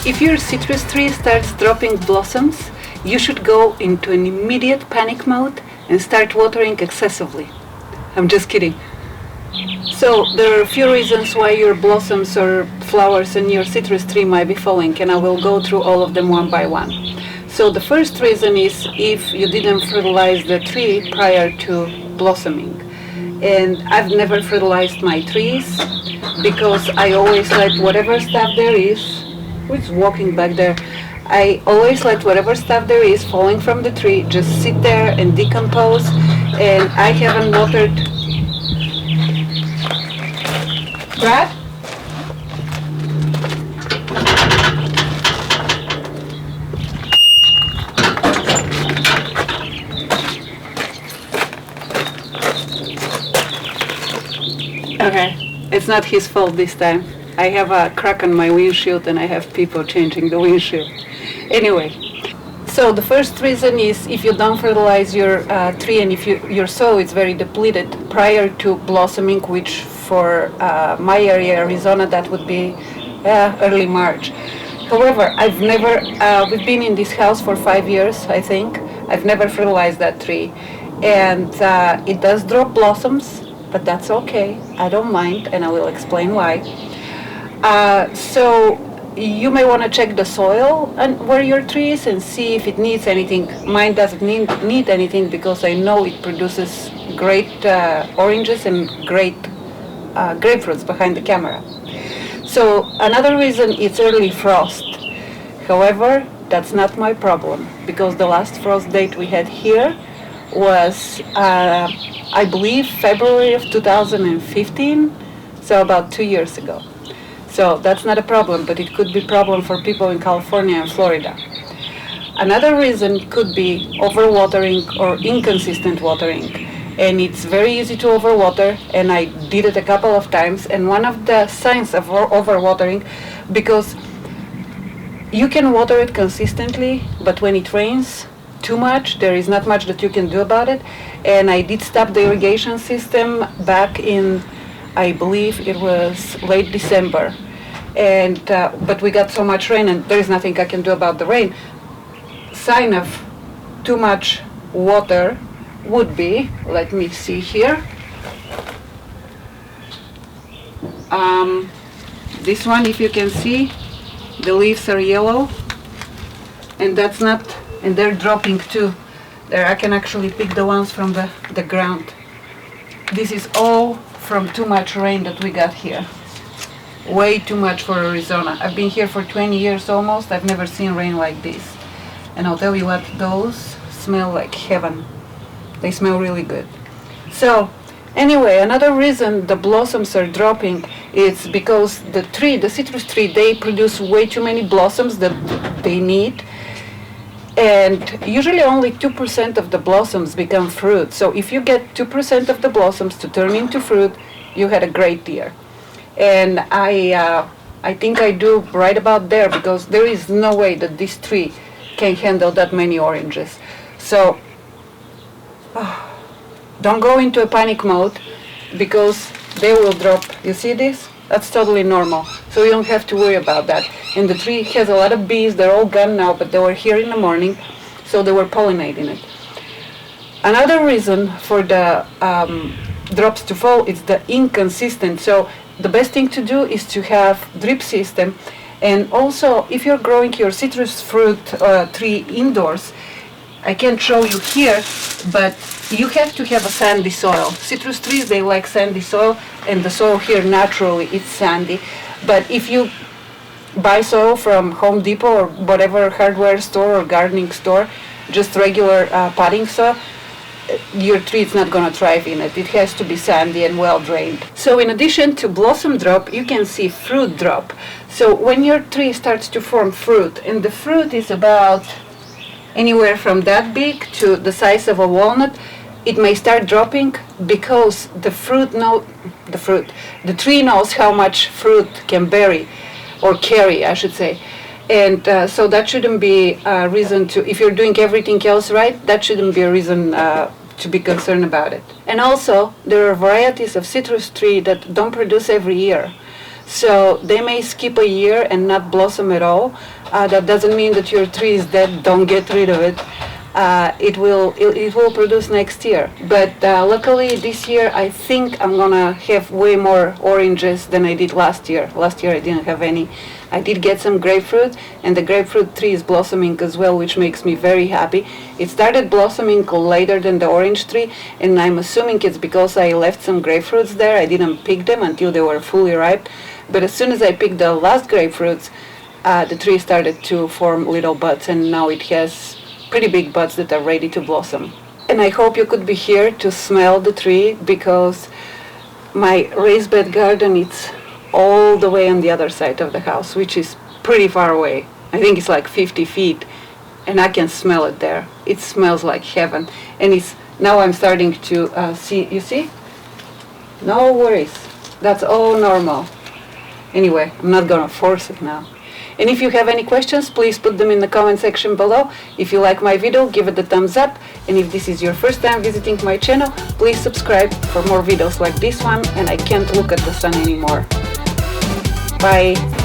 If your citrus tree starts dropping blossoms, you should go into an immediate panic mode and start watering excessively. I'm just kidding. So there are a few reasons why your blossoms or flowers in your citrus tree might be falling, and I will go through all of them one by one. So the first reason is if you didn't fertilize the tree prior to blossoming. And I've never fertilized my trees because I always let whatever stuff there is, who's walking back there? I always let whatever stuff there is falling from the tree just sit there and decompose, and I haven't watered. Brad? Okay, it's not his fault this time. I have a crack on my windshield and I have people changing the windshield. Anyway, so the first reason is if you don't fertilize your tree and if your soil is very depleted prior to blossoming, which for my area, Arizona, that would be early March. However, we've been in this house for 5 years, I think. I've never fertilized that tree. And it does drop blossoms, but that's okay. I don't mind, and I will explain why. So you may want to check the soil and where your tree is and see if it needs anything. Mine doesn't need anything because I know it produces great oranges and great grapefruits behind the camera. So another reason is early frost. However, that's not my problem because the last frost date we had here was, I believe, February of 2015, so about 2 years ago. So that's not a problem, but it could be a problem for people in California and Florida. Another reason could be overwatering or inconsistent watering. And it's very easy to overwater, and I did it a couple of times. And one of the signs of overwatering, because you can water it consistently, but when it rains too much, there is not much that you can do about it. And I did stop the irrigation system back in, I believe it was late December. And but we got so much rain, and there is nothing I can do about the rain. Sign of too much water would be, let me see here. This one, if you can see, the leaves are yellow, and that's not, and they're dropping too. There, I can actually pick the ones from the ground. This is all from too much rain that we got here. Way too much for Arizona. I've been here for 20 years almost. I've never seen rain like this. And I'll tell you what, those smell like heaven. They smell really good. So anyway, another reason the blossoms are dropping is because the citrus tree, they produce way too many blossoms that they need. And usually only 2% of the blossoms become fruit. So if you get 2% of the blossoms to turn into fruit, you had a great year. And I think I do right about there because there is no way that this tree can handle that many oranges. So don't go into a panic mode because they will drop. You see this? That's totally normal. So you don't have to worry about that. And the tree has a lot of bees. They're all gone now, but they were here in the morning, so they were pollinating it. Another reason for the drops to fall is the inconsistent. So the best thing to do is to have drip system. And also, if you're growing your citrus fruit tree indoors, I can't show you here, but you have to have a sandy soil. Citrus trees, they like sandy soil, and the soil here naturally is sandy. But if you buy soil from Home Depot or whatever hardware store or gardening store, just regular potting soil, your tree is not going to thrive in it. It has to be sandy and well drained. So in addition to blossom drop, you can see fruit drop. So when your tree starts to form fruit, and the fruit is about anywhere from that big to the size of a walnut, it may start dropping because the tree knows how much fruit can bear or carry, I should say. And so that shouldn't be a reason to, if you're doing everything else right, that shouldn't be a reason to be concerned about it. And also, there are varieties of citrus tree that don't produce every year. So they may skip a year and not blossom at all. That doesn't mean that your tree is dead. Don't get rid of it. It will produce next year. But luckily this year I think I'm gonna have way more oranges than I did last year. Last year I didn't have any. I did get some grapefruit, and the grapefruit tree is blossoming as well, which makes me very happy. It started blossoming later than the orange tree, and I'm assuming it's because I left some grapefruits there. I didn't pick them until they were fully ripe. But as soon as I picked the last grapefruits, the tree started to form little buds, and now it has pretty big buds that are ready to blossom. And I hope you could be here to smell the tree, because my raised bed garden, it's all the way on the other side of the house, which is pretty far away. I think it's like 50 feet, and I can smell it there. It smells like heaven. And now I'm starting to see, you see? No worries. That's all normal. Anyway, I'm not gonna force it now. And if you have any questions, please put them in the comment section below. If you like my video, give it a thumbs up. And if this is your first time visiting my channel, please subscribe for more videos like this one. And I can't look at the sun anymore. Bye.